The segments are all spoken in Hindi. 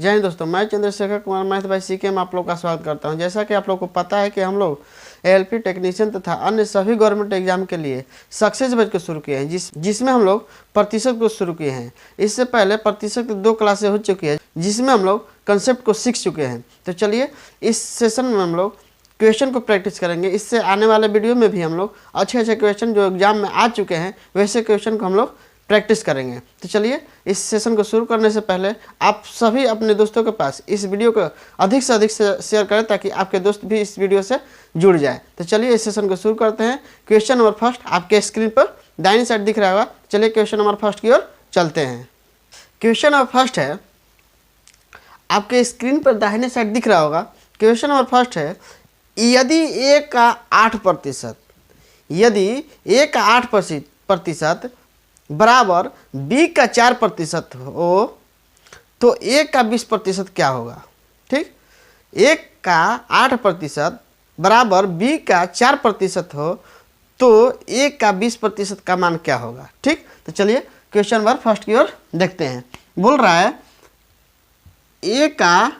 जय हिंद दोस्तों, मैं Chandrashekhar Kumar math by CK में आप लोग का स्वागत करता हूं। जैसा कि आप लोग को पता है कि हम लोग एएलपी टेक्नीशियन तथा अन्य सभी गवर्नमेंट एग्जाम के लिए सक्सेस बैच को शुरू किए हैं, जिसमें हम लोग प्रतिशत को शुरू किए हैं। इससे पहले प्रतिशत की 2 क्लासें हो चुकी है, जिसमें हम लोग कंसेप्ट को सीख चुके हैं। तो चलिए इस सेशन में हम लोग क्वेश्चन को प्रैक्टिस करेंगे। इससे आने वाले वीडियो में भी हम लोग अच्छे क्वेश्चन जो एग्जाम में आ चुके हैं वैसे क्वेश्चन को हम लोग प्रैक्टिस करेंगे। तो चलिए इस सेशन को शुरू करने से पहले आप सभी अपने दोस्तों के पास इस वीडियो को अधिक से अधिक शेयर करें ताकि आपके दोस्त भी इस वीडियो से जुड़ जाए। तो चलिए इस सेशन को शुरू करते हैं। क्वेश्चन नंबर फर्स्ट आपके स्क्रीन पर दाहिनी साइड दिख रहा होगा। चलिए क्वेश्चन नंबर फर्स्ट की ओर चलते हैं। क्वेश्चन नंबर फर्स्ट है, आपके स्क्रीन पर दाहिने साइड दिख रहा होगा। क्वेश्चन नंबर फर्स्ट है, यदि a का 8% यदि a का 8% बराबर b का 4% हो तो a का 20% क्या होगा। ठीक, a का 8% बराबर b का 4% हो तो a का 20% का मान क्या होगा। ठीक, तो चलिए क्वेश्चन नंबर फर्स्ट की ओर देखते हैं। बोल रहा है a का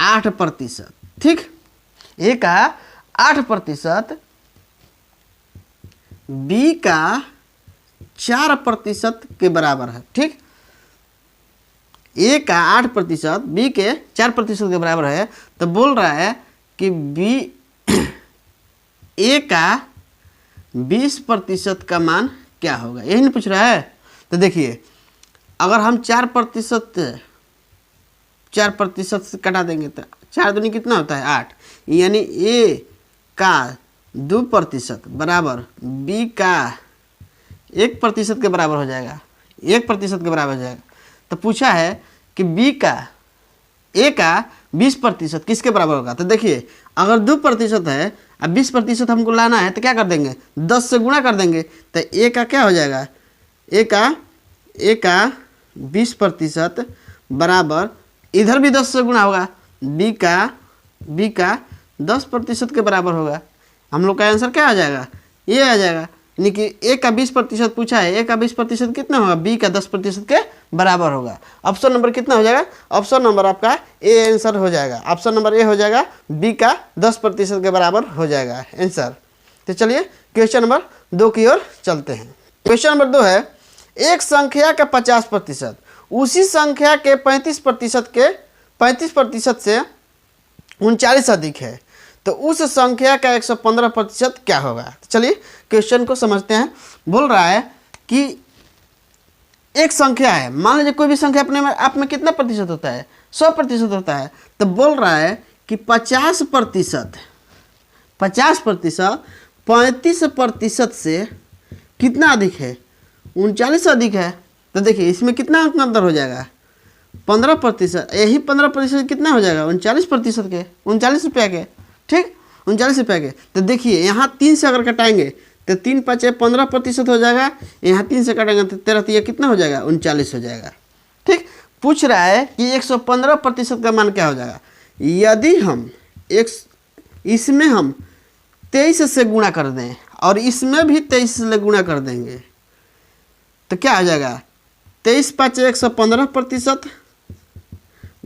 8%, ठीक, a का 8% b का 4% के बराबर है। ठीक, a का 8% b के 4% के बराबर है। तो बोल रहा है कि a का 20% का मान क्या होगा, यही नहीं पूछ रहा है। तो देखिए, अगर हम 4% से कटा देंगे तो 4 दूनी कितना होता है 8, यानी a का 2% बराबर b का 1% के बराबर हो जाएगा, 1% के बराबर हो जाएगा। तो पूछा है कि a का 20% किसके बराबर होगा। तो देखिए, अगर 2% है अब 20% हमको लाना है तो क्या कर देंगे, 10 से गुणा कर देंगे। तो a का क्या हो जाएगा, a का 20% बराबर इधर भी 10 से गुणा होगा, b का 10% के बराबर होगा। हम लोग का आंसर क्या आ जाएगा, ये आ जाएगा। यानी कि a का 20% पूछा है, a का 20% कितना होगा, b का 10% के बराबर होगा। ऑप्शन नंबर कितना हो जाएगा, ऑप्शन नंबर आपका ए आंसर हो जाएगा। ऑप्शन नंबर ए हो जाएगा, b का 10% के बराबर हो जाएगा आंसर। तो चलिए क्वेश्चन नंबर 2 की ओर चलते हैं। क्वेश्चन नंबर 2 है, एक संख्या का 50% उसी संख्या के 35% से 39 अधिक है तो उस संख्या का 115% क्या होगा। तो चलिए क्वेश्चन को समझते हैं। बोल रहा है कि एक संख्या है, मान लीजिए कोई भी संख्या अपने में आप में कितना प्रतिशत होता है, 100% होता है। तो बोल रहा है कि 50% 35% से कितना अधिक है, 39 अधिक है। तो देखिए इसमें कितना अंक अंतर हो जाएगा, 15%। यही 15% कितना हो जाएगा, 39% के, 39 रुपया के। ठीक, 39 रुपया के। तो देखिए यहाँ 3 से अगर कटाएंगे तो 3 × 5 = 15% हो जाएगा। यहाँ 3 से काटेंगे तो 13 ये कितना हो जाएगा, 39 हो जाएगा। ठीक, पूछ रहा है कि 115% का मान क्या हो जाएगा। यदि हम इसमें हम 23 से गुणा कर दें और इसमें भी 23 से गुणा कर देंगे तो क्या हो जाएगा, 23 × 5 = 115%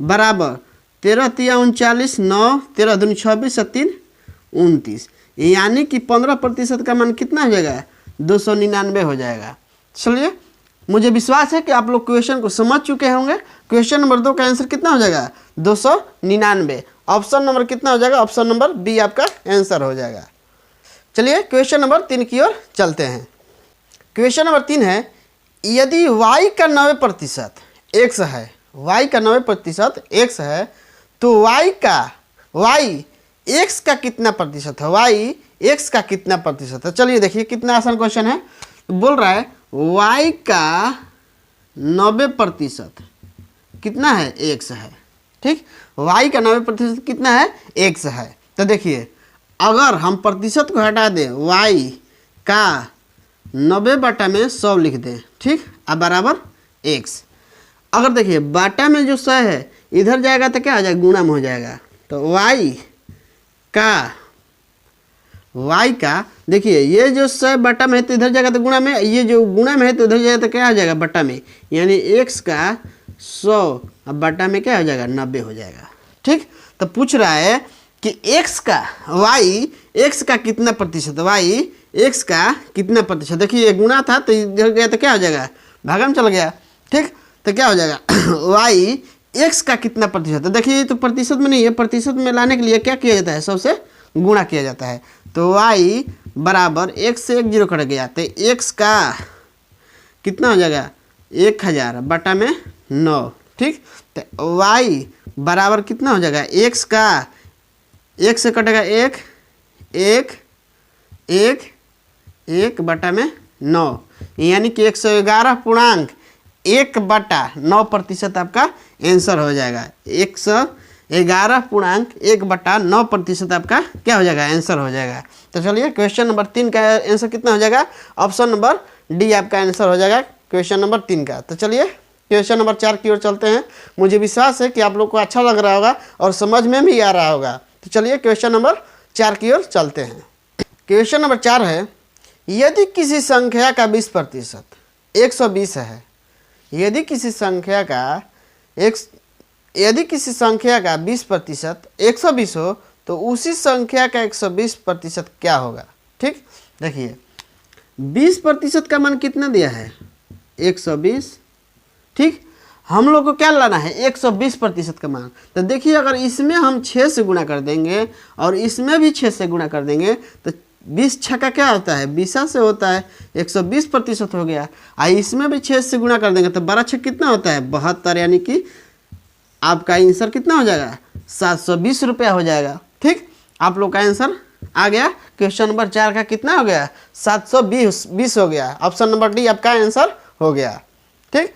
बराबर 13 × 3 = 39, 9 13 दूनी 26 3 29, यानी कि 15% का मान कितना हो जाएगा, 299 हो जाएगा। चलिए, मुझे विश्वास है कि आप लोग क्वेश्चन को समझ चुके होंगे। क्वेश्चन नंबर 2 का आंसर कितना हो जाएगा, 299। ऑप्शन नंबर कितना हो जाएगा, ऑप्शन नंबर बी आपका आंसर हो जाएगा। चलिए क्वेश्चन नंबर 3 की ओर चलते हैं। क्वेश्चन नंबर 3 है, यदि y का 90% x है, y का 90% x है तो y x का कितना प्रतिशत है, y x का कितना प्रतिशत है। चलिए देखिए कितना आसान क्वेश्चन है। तो बोल रहा है y का 90% कितना है, x है। ठीक, y का 90% कितना है, x है। तो देखिए अगर हम प्रतिशत को हटा दें, y का 90/100 लिख दें, ठीक, अब बराबर x। अगर देखिए बाटा में जो 100 है इधर जाएगा तो क्या हो जाएगा, गुणा में हो जाएगा। तो y का देखिए ये जो 100 बटा में है तो इधर जाएगा तो गुणा में, ये जो गुणा में है तो इधर जाएगा तो क्या आ जाएगा, बटा में। यानी x का 100 अब बटा में क्या हो जाएगा 90 हो जाएगा। ठीक, तो पूछ रहा है कि x का x का कितना प्रतिशत, x का कितना प्रतिशत। देखिए ये गुणा था तो इधर गया तो क्या हो जाएगा भागा में चला गया। ठीक, तो क्या हो जाएगा y x का कितना प्रतिशत। तो देखिए ये तो प्रतिशत में नहीं है, प्रतिशत में लाने के लिए क्या किया जाता है, सबसे गुणा किया जाता है। तो y बराबर x से 1 0 कट गया तो x का कितना हो जाएगा 1000 बटा में 9। ठीक, तो y बराबर कितना हो जाएगा x का 1 से कटेगा 1 बटा में 9 यानी कि 111.1 बटा 9% आपका आंसर हो जाएगा। 111.1 बटा 9% आपका क्या हो जाएगा आंसर हो जाएगा। तो चलिए क्वेश्चन नंबर 3 का आंसर कितना हो जाएगा, ऑप्शन नंबर डी आपका आंसर हो जाएगा क्वेश्चन नंबर 3 का। तो चलिए क्वेश्चन नंबर 4 की ओर चलते हैं। मुझे विश्वास है कि आप लोग को अच्छा लग रहा होगा और समझ में भी आ रहा होगा। तो चलिए क्वेश्चन नंबर 4 की ओर चलते हैं। क्वेश्चन नंबर 4 है, यदि किसी संख्या का 20% 120 है, यदि किसी संख्या का 20% 120 हो तो उसी संख्या का 120% क्या होगा। ठीक, देखिए 20% का मान कितना दिया है 120। ठीक, हम लोग को क्या लाना है 120% का मान। तो देखिए अगर इसमें हम 6 से गुणा कर देंगे और इसमें भी 6 से गुणा कर देंगे तो 20 छक्का क्या होता है 20 से होता है, 120% हो गया। इसमें भी 6 से गुणा कर देंगे तो 12 छक्का कितना होता है 72 यानी कि आपका आंसर कितना हो जाएगा 720 रुपया हो जाएगा। ठीक, आप लोग का आंसर आ गया। क्वेश्चन नंबर 4 का कितना हो गया 720 हो गया। ऑप्शन नंबर डी आपका आंसर हो गया। ठीक,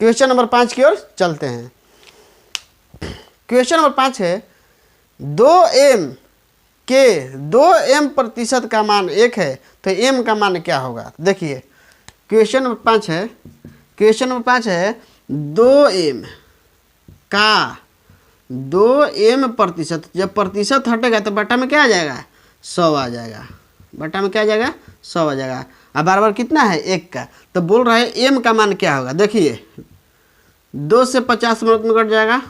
क्वेश्चन नंबर 5 की ओर चलते हैं। क्वेश्चन नंबर 5 है 2m प्रतिशत का मान 1 है तो m का मान क्या होगा। देखिए क्वेश्चन नंबर 5 है 2m का 2m प्रतिशत, जब प्रतिशत हटेगा तो बटा में क्या आ जाएगा 100 आ जाएगा, बटा में क्या आ जाएगा 100 आ जाएगा। अब बार कितना है 1 का, तो बोल रहा है m का मान क्या होगा। देखिए 2 से 50 मिनट में कट जाएगा,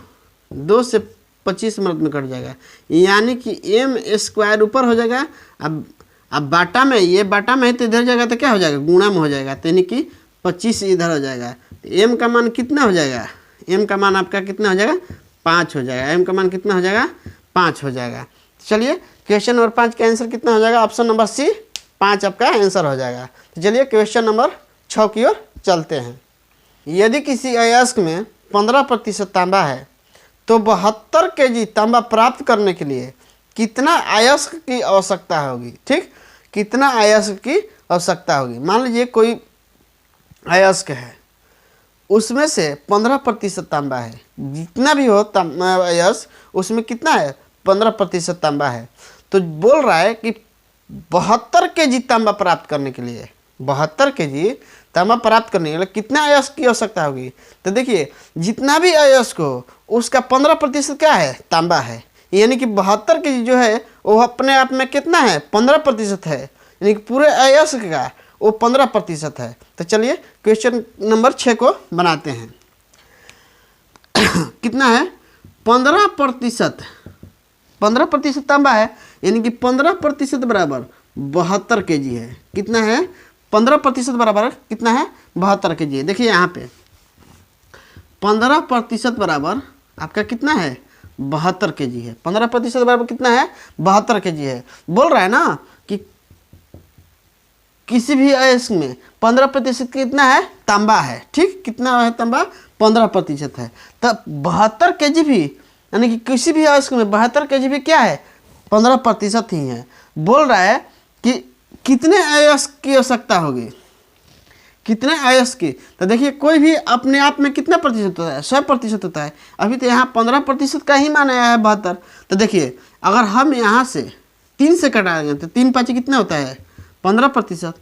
2 से 25 मिनट में कट जाएगा यानी कि m² ऊपर हो जाएगा। अब बाटा में ये बाटा में है तो इधर जाएगा तो क्या हो जाएगा गुणा में हो जाएगा तो यानी कि 25 इधर हो जाएगा। m का मान कितना हो जाएगा, m का मान आपका कितना हो जाएगा 5 हो जाएगा। m का मान कितना हो जाएगा 5 हो जाएगा। चलिए क्वेश्चन नंबर 5 का आंसर कितना हो जाएगा, ऑप्शन नंबर सी 5 आपका आंसर हो जाएगा। तो चलिए क्वेश्चन नंबर 6 की ओर चलते हैं। यदि किसी अयस्क में 15% तांबा है तो 72 kg तांबा प्राप्त करने के लिए कितना अयस्क की आवश्यकता होगी। ठीक, कितना अयस्क की आवश्यकता होगी। मान लीजिए कोई अयस्क है उसमें से 15% तांबा है, जितना भी हो अयस्क उसमें कितना है 15% तांबा है। तो बोल रहा है कि 72 kg तांबा प्राप्त करने के लिए 72 kg तांबा प्राप्त करने के लिए कितना अयस्क की आवश्यकता होगी। तो देखिए जितना भी अयस्क हो उसका 15% क्या है तांबा है, यानी कि 72 kg जो है वो अपने आप में कितना है 15% है, यानी कि पूरे अयस्क का वो 15% है। तो चलिए क्वेश्चन नंबर 6 को बनाते हैं। कितना है 15% तांबा है यानी कि 15% बराबर 72 kg है। कितना है 15% बराबर कितना है 72 kg है। देखिए यहाँ पे 15% बराबर आपका कितना है 72 kg है। 15% बराबर कितना है 72 kg है। बोल रहा है ना कि किसी भी अयस्क में 15% कितना है तांबा है। ठीक, कितना है तांबा 15% है। तब 72 kg भी यानी कि किसी भी अयस्क में 72 kg भी क्या है 15% ही है। बोल रहा है कि कितने अयस्क की आवश्यकता होगी, कितने अयस्क की। तो देखिए कोई भी अपने आप में कितना प्रतिशत होता है 100% होता है। अभी तो यहाँ 15% का ही मान आया है 72। तो देखिए अगर हम यहाँ से 3 से कटा देंगे तो 3 5 कितना होता है 15%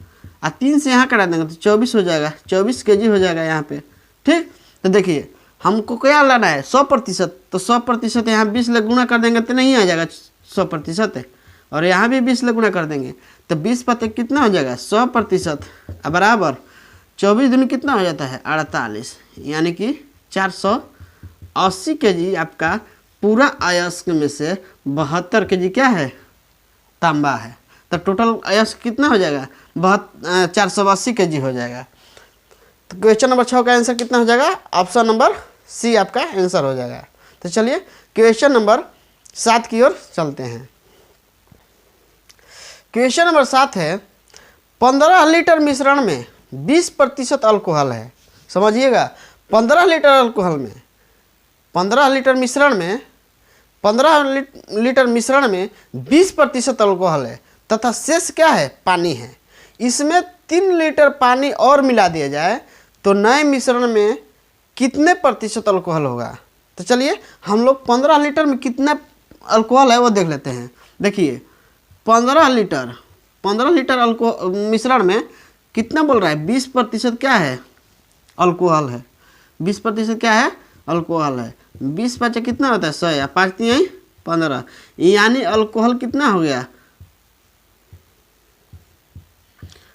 और 3 से यहाँ कटा देंगे तो 24 हो जाएगा, 24 kg हो जाएगा यहाँ पे। ठीक, तो देखिए हमको क्या लाना है 100%, तो 100% यहाँ 20 से गुणा कर देंगे तो नहीं आ जाएगा 100%, और यहाँ भी 20 से गुणा कर देंगे तो 20 पते कितना हो जाएगा 100% बराबर 24 दिन कितना हो जाता है 48, यानी कि 480 kg आपका पूरा अयस्क में से 72 kg क्या है, तांबा है। तो टोटल अयस्क कितना हो जाएगा, 480 kg हो जाएगा। तो क्वेश्चन नंबर 6 का आंसर कितना हो जाएगा, ऑप्शन नंबर सी आपका आंसर हो जाएगा। तो चलिए क्वेश्चन नंबर 7 की ओर चलते हैं। क्वेश्चन नंबर 7 है 15 लीटर मिश्रण में 20% अल्कोहल है। समझिएगा, 15 लीटर अल्कोहल में 15 लीटर मिश्रण में 15 लीटर मिश्रण में 20% अल्कोहल है तथा शेष क्या है, पानी है। इसमें 3 लीटर पानी और मिला दिया जाए तो नए मिश्रण में कितने प्रतिशत अल्कोहल होगा। तो चलिए हम लोग 15 लीटर में कितना अल्कोहल है वो देख लेते हैं। देखिए 15 लीटर अल्कोहल मिश्रण में कितना बोल रहा है, 20% क्या है, अल्कोहल है। 20% क्या है, अल्कोहल है। 20 × 5 कितना होता है, 100 या 5 × 3 15, यानी अल्कोहल कितना हो गया,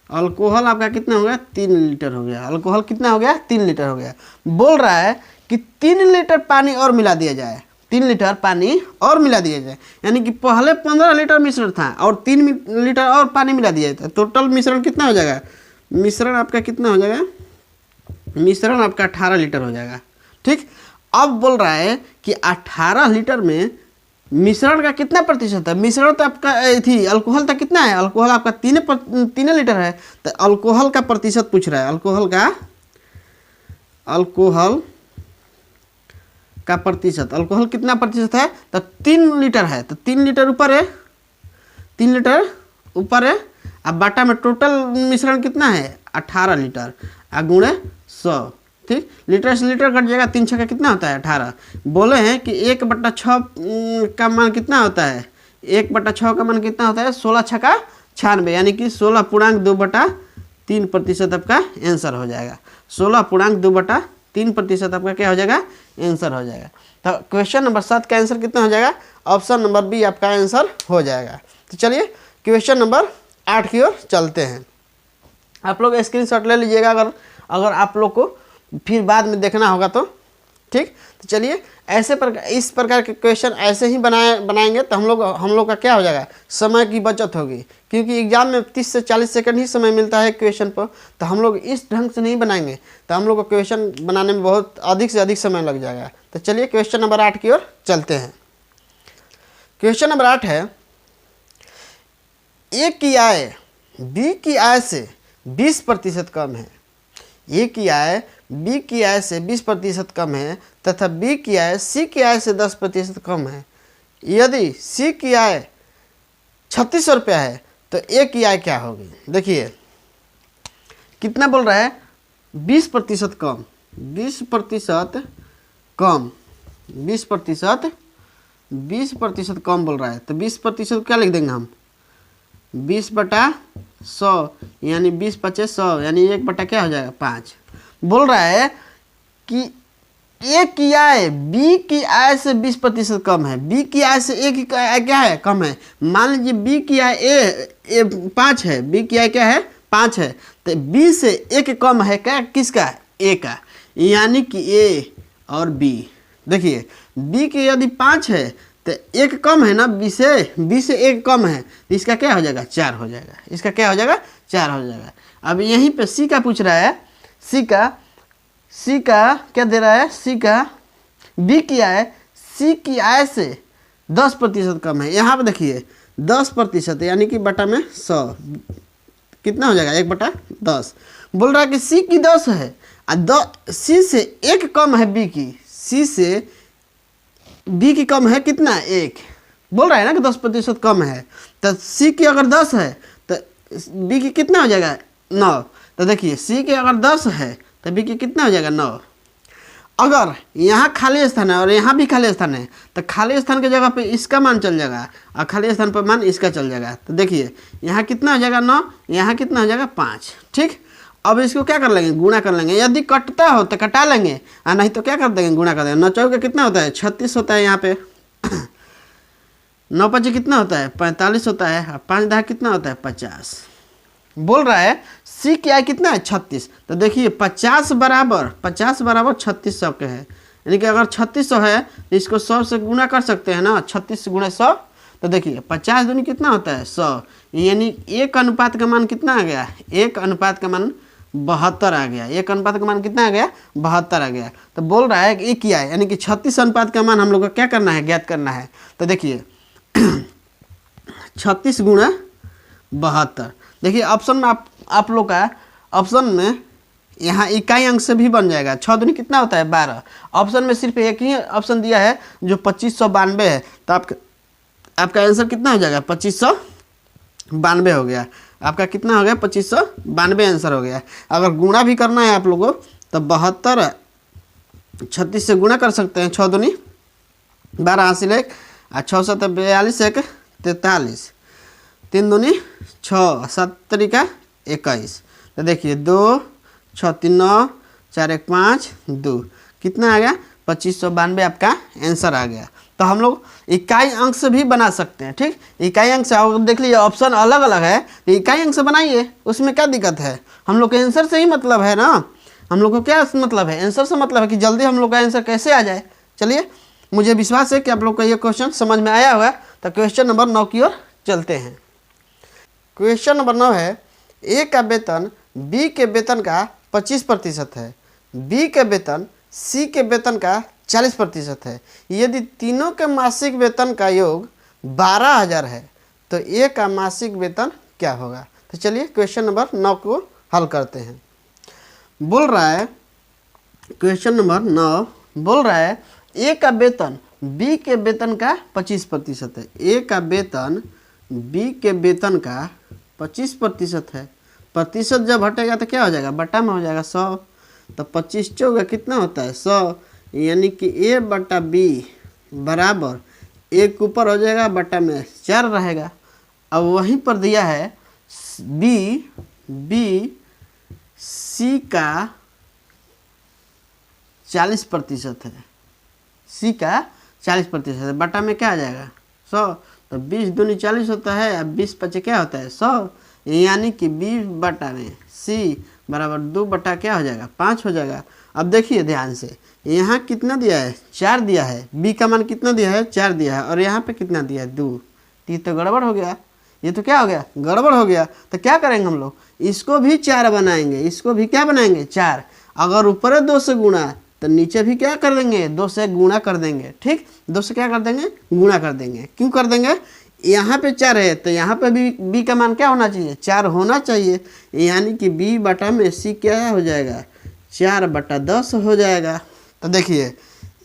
अल्कोहल आपका कितना हो गया, 3 लीटर हो गया। अल्कोहल कितना हो गया, 3 लीटर हो गया। बोल रहा है कि 3 लीटर पानी और मिला दिया जाए, 3 लीटर पानी और मिला दिया जाए, यानी कि पहले 15 लीटर मिश्रण था और 3 लीटर और पानी मिला दिया जाए, टोटल मिश्रण कितना हो जाएगा, मिश्रण आपका कितना हो जाएगा, मिश्रण आपका 18 लीटर हो जाएगा। ठीक, अब बोल रहा है कि 18 लीटर में मिश्रण का कितना प्रतिशत है, मिश्रण तो आपका थी अल्कोहल तक कितना है, अल्कोहल आपका 3 लीटर है। तो अल्कोहल का प्रतिशत पूछ रहा है, अल्कोहल का प्रतिशत, अल्कोहल कितना प्रतिशत है, तो 3 लीटर है। तो 3 लीटर ऊपर है, 3 लीटर ऊपर है। अब बाटा में टोटल मिश्रण कितना है, 18 लीटर, गुणे 100। ठीक, लीटर से लीटर कट जाएगा, 3 छक्का कितना होता है, 18। बोले हैं कि 1/6 का मान कितना होता है, 1/6 का मान कितना होता है, 16 छक्का 96, यानी कि 16.2/3% आपका आंसर हो जाएगा। 16.2/3% आपका क्या हो जाएगा, आंसर हो जाएगा। तो क्वेश्चन नंबर 7 का आंसर कितना हो जाएगा, ऑप्शन नंबर बी आपका आंसर हो जाएगा। तो चलिए क्वेश्चन नंबर 8 की ओर चलते हैं। आप लोग स्क्रीनशॉट ले लीजिएगा अगर आप लोग को फिर बाद में देखना होगा तो। ठीक, तो चलिए इस प्रकार के क्वेश्चन ऐसे ही बनाएंगे तो हम लोग का क्या हो जाएगा, समय की बचत होगी। क्योंकि एग्जाम में 30 से 40 सेकंड ही समय मिलता है क्वेश्चन पर, तो हम लोग इस ढंग से नहीं बनाएंगे तो हम लोग को क्वेश्चन बनाने में बहुत अधिक से अधिक समय लग जाएगा। तो चलिए क्वेश्चन नंबर 8 की ओर चलते हैं। क्वेश्चन नंबर 8 है, ए की आय बी की आय से 20% कम है। ए की आय बी की आय से 20% कम है तथा बी की आय सी की आय से 10% कम है। यदि सी की आय 3600 रुपया है तो ए की आय क्या होगी। देखिए कितना बोल रहा है, 20% कम, 20% कम, 20% कम बोल रहा है। तो 20% क्या लिख देंगे हम, 20/100, यानी 20 × 5 100, यानी 1/ क्या हो जाएगा, 5। बोल रहा है कि ए की आय बी की आय से 20% कम है, बी की आय से ए की आय क्या है, कम है। मान लीजिए बी की आय ए 5 है, बी की आय क्या है, 5 है। तो बी से एक कम है क्या, किसका, ए का, यानी कि ए और बी। देखिए बी की यदि 5 है तो एक कम है ना, बी से एक कम है, तो इसका क्या हो जाएगा, 4 हो जाएगा। इसका क्या हो जाएगा, 4 हो जाएगा। अब यहीं पे सी का पूछ रहा है, सी का क्या दे रहा है, सी का बी की आय सी की आय से 10% कम है। यहाँ पे देखिए 10%, यानी कि बटा में 100 कितना हो जाएगा, 1/10। बोल रहा है कि सी की 10 है, सी से एक कम है बी की, सी से बी की कम है कितना, 1। बोल रहा है ना कि 10% कम है, तो सी की अगर 10 है तो बी की कितना हो जाएगा, 9। तो देखिए सी के अगर 10 है तो बी की कितना हो जाएगा, 9। अगर यहाँ खाली स्थान है और यहाँ भी खाली स्थान है तो खाली स्थान की जगह पे इसका मान चल जाएगा और खाली स्थान पर मान इसका चल जाएगा। तो देखिए यहाँ कितना हो जाएगा, 9, यहाँ कितना हो जाएगा, 5। ठीक, अब इसको क्या कर लेंगे, गुणा कर लेंगे। यदि कटता हो तो कटा लेंगे और नहीं तो क्या कर देंगे, गुणा कर देंगे। 9 चौके कितना होता है, 36 होता है यहाँ पे। 9 × 5 कितना होता है, 45 होता है। और 5 × 10 कितना होता है, 50। बोल रहा है सी की आय कितना है 36। तो देखिए 50 बराबर 3600 के है, यानी कि अगर 3600 है तो इसको 100 से गुना कर सकते हैं ना, 36 गुणा 100। तो देखिए 50 दूनी कितना होता है 100, यानी 1 अनुपात का मान कितना आ गया, 1 अनुपात का मान 72 आ गया। 1 अनुपात का मान कितना आ गया 72 आ गया। तो बोल रहा है कि एक किया है, यानी कि 36 अनुपात का मान हम लोग को क्या करना है, ज्ञात करना है। तो देखिए 36 गुणा 72, देखिए ऑप्शन में आप लोग का ऑप्शन में यहाँ इकाई अंक से भी बन जाएगा। 6 दूनी कितना होता है 12। ऑप्शन में सिर्फ एक ही ऑप्शन दिया है जो 2592 है, तो आपका आंसर कितना हो जाएगा 2592 हो गया। आपका कितना हो गया 2592 आंसर हो गया। अगर गुणा भी करना है आप लोगों तो 72 36 से गुणा कर सकते हैं। 6 दूनी 12 हासिल 1 और 6 7 42 1 43, 3 दूनी 6 7 तरीका 21। तो देखिए 2 6 3 9 4 1 5 2, कितना आ गया 2592 आपका आंसर आ गया। तो हम लोग इकाई अंक से भी बना सकते हैं। ठीक, इकाई अंक से देख लीजिए ऑप्शन अलग अलग है, तो इकाई अंक से बनाइए, उसमें क्या दिक्कत है। हम लोग के आंसर से ही मतलब है ना, हम लोग को क्या मतलब है, आंसर से मतलब है कि जल्दी हम लोग का आंसर कैसे आ जाए। चलिए, मुझे विश्वास है कि आप लोग का ये क्वेश्चन समझ में आया होगा। तो क्वेश्चन नंबर 9 की ओर चलते हैं। क्वेश्चन नंबर 9 है, ए का वेतन बी के वेतन का 25% है, बी के वेतन सी के वेतन का 40% है। यदि तीनों के मासिक वेतन का योग 12,000 है तो ए का मासिक वेतन क्या होगा। तो चलिए क्वेश्चन नंबर 9 को हल करते हैं। बोल रहा है क्वेश्चन नंबर 9 बोल रहा है ए का वेतन बी के वेतन का 25% है। ए का वेतन बी के वेतन का 25% है। प्रतिशत जब हटेगा तो क्या हो जाएगा, बटा में हो जाएगा 100। तो 25 चौका कितना होता है 100, यानी कि ए बटा बी बराबर 1 ऊपर हो जाएगा, बटा में 4 रहेगा। अब वहीं पर दिया है बी सी का 40% है, सी का 40% है, बटा में क्या आ जाएगा 100। तो 20 दूनी 40 होता है, अब 20 पचे क्या होता है 100, यानी कि 20 बटा में सी बराबर 2 बटा क्या हो जाएगा 5 हो जाएगा। अब देखिए ध्यान से, यहाँ कितना दिया है 4 दिया है, बी का मान कितना दिया है 4 दिया है, और यहाँ पे कितना दिया है 2। ये तो गड़बड़ हो गया, ये तो क्या हो गया गड़बड़ हो गया। तो क्या करेंगे हम लोग, इसको भी 4 बनाएंगे, इसको भी क्या बनाएंगे 4। अगर ऊपर है 2 से गुणा तो नीचे भी क्या कर देंगे 2 से गुणा कर देंगे। ठीक, 2 से क्या कर देंगे गुणा कर देंगे। क्यों कर देंगे, यहाँ पे 4 है तो यहाँ पे भी बी का मान क्या होना चाहिए 4 होना चाहिए, यानी कि बी बटा में सी क्या हो जाएगा 4 बटा 10 हो जाएगा। तो देखिए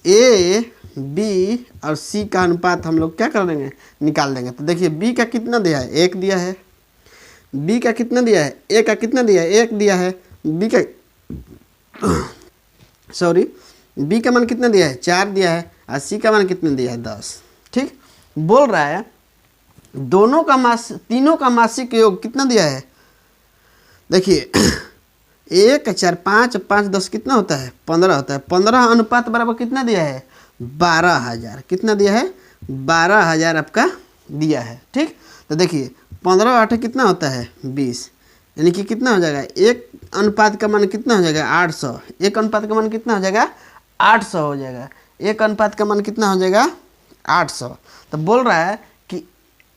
ए बी और सी का अनुपात हम लोग क्या कर देंगे निकाल देंगे। तो देखिए बी का कितना दिया है 1 दिया है, बी का कितना दिया है ए का कितना दिया है 1 दिया है, बी का बी का मान कितना दिया है 4 दिया है, और सी का मान कितना दिया है 10। ठीक, बोल रहा है तीनों का मासिक योग कितना दिया है। देखिए 1 4 5 5 10 कितना होता है 15 होता है। 15 अनुपात बराबर कितना दिया है 12,000, कितना दिया है 12,000 आपका दिया है। ठीक, तो देखिए 15 8 कितना होता है 20, यानी कि कितना हो जाएगा 1 अनुपात का मान कितना हो जाएगा 800। 1 अनुपात का मान कितना हो जाएगा 800 हो जाएगा। 1 अनुपात का मान कितना हो जाएगा 800। तो बोल रहा है कि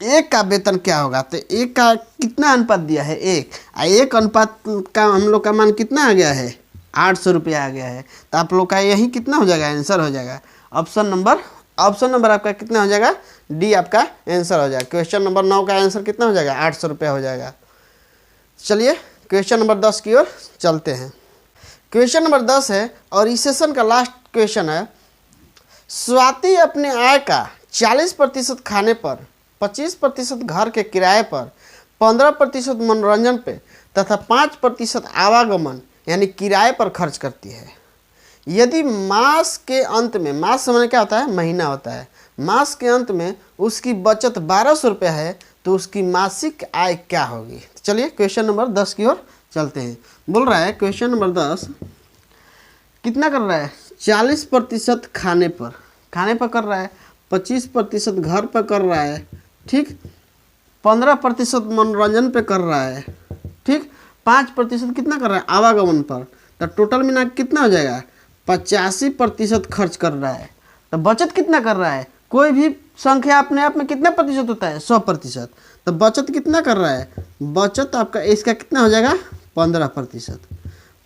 एक का वेतन क्या होगा, तो एक का कितना अनुपात दिया है 1, और 1 अनुपात का हम लोग का मान कितना आ गया है 800 रुपया आ गया है। तो आप लोग का यही कितना हो जाएगा आंसर हो जाएगा ऑप्शन नंबर आपका कितना हो जाएगा डी आपका आंसर हो जाएगा। क्वेश्चन नंबर 9 का आंसर कितना हो जाएगा 800 रुपया हो जाएगा। चलिए क्वेश्चन नंबर 10 की ओर चलते हैं। क्वेश्चन नंबर 10 है और इस सेशन का लास्ट क्वेश्चन है। स्वाति अपने आय का 40% खाने पर, 25% घर के किराए पर, 15% मनोरंजन पे तथा 5% आवागमन यानी किराए पर खर्च करती है। यदि मास के अंत में, मास समझ क्या होता है महीना होता है, मास के अंत में उसकी बचत 1200 रुपया है तो उसकी मासिक आय क्या होगी। चलिए क्वेश्चन नंबर 10 की ओर चलते हैं। बोल रहा है क्वेश्चन नंबर 10 कितना कर रहा है 40% खाने पर कर रहा है, 25% घर पर कर रहा है, ठीक, 15% मनोरंजन पे कर रहा है, ठीक। 5% कितना कर रहा है आवागमन पर, तो टोटल मिला कितना हो जाएगा 85% खर्च कर रहा है। तो बचत कितना कर रहा है, कोई भी संख्या अपने आप में कितना प्रतिशत होता है 100%, तो बचत कितना कर रहा है, बचत आपका इसका कितना हो जाएगा 15%।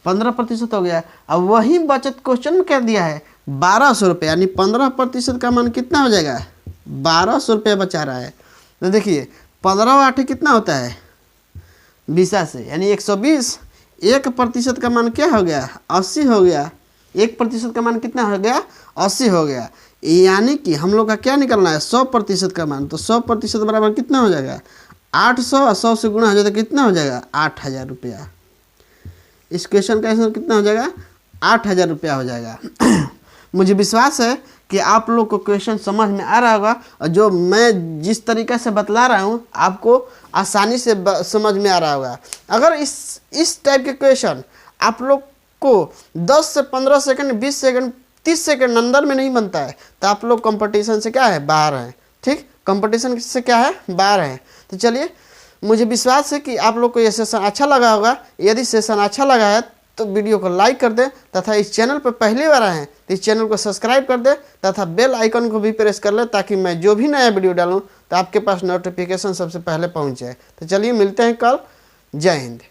15% हो गया। अब वही बचत क्वेश्चन में क्या दिया है 1200 रुपये, यानी 15% का मान कितना हो जाएगा 1200 रुपये बचा रहा है। तो देखिए 15 कितना होता है 20 से, यानी 120। 1% का मान क्या हो गया 80 हो गया। 1% का मान कितना हो गया 80 हो गया। यानी कि हम लोग का क्या निकलना है 100% का मान। तो 100% बराबर कितना हो जाएगा 800, 100 से गुणा हो जाए तो कितना हो जाएगा 8000 रुपया। इस क्वेश्चन का आंसर कितना हो जाएगा 8000 रुपया हो जाएगा। मुझे विश्वास है कि आप लोग को क्वेश्चन समझ में आ रहा होगा, और जो मैं जिस तरीके से बतला रहा हूँ आपको आसानी से समझ में आ रहा होगा। अगर इस टाइप के क्वेश्चन आप लोग को 10 से 15 सेकंड 20 सेकंड 30 सेकंड अंदर में नहीं बनता है तो आप लोग कंपटीशन से क्या है बाहर हैं। ठीक, कंपटीशन से क्या है बाहर हैं। तो चलिए, मुझे विश्वास है कि आप लोग को ये सेशन अच्छा लगा होगा। यदि सेशन अच्छा लगा है तो वीडियो को लाइक कर दें, तथा इस चैनल पर पहली बार आए हैं तो इस चैनल को सब्सक्राइब कर दें, तथा बेल आइकन को भी प्रेस कर लें, ताकि मैं जो भी नया वीडियो डालूं तो आपके पास नोटिफिकेशन सबसे पहले पहुंच जाए। तो चलिए मिलते हैं कल। जय हिंद।